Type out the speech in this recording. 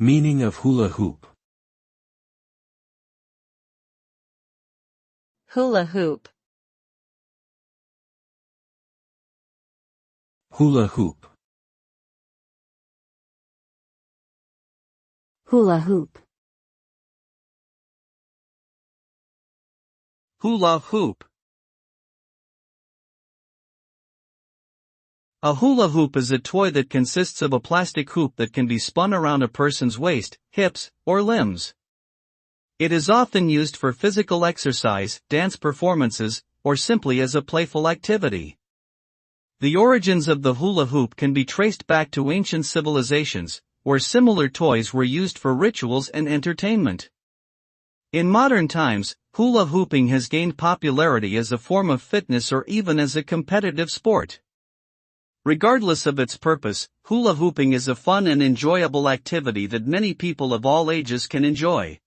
Meaning of hula hoop. Hula hoop. Hula hoop. Hula hoop. Hula hoop. A hula hoop is a toy that consists of a plastic hoop that can be spun around a person's waist, hips, or limbs. It is often used for physical exercise, dance performances, or simply as a playful activity. The origins of the hula hoop can be traced back to ancient civilizations, where similar toys were used for rituals and entertainment. In modern times, hula hooping has gained popularity as a form of fitness or even as a competitive sport. Regardless of its purpose, hula hooping is a fun and enjoyable activity that many people of all ages can enjoy.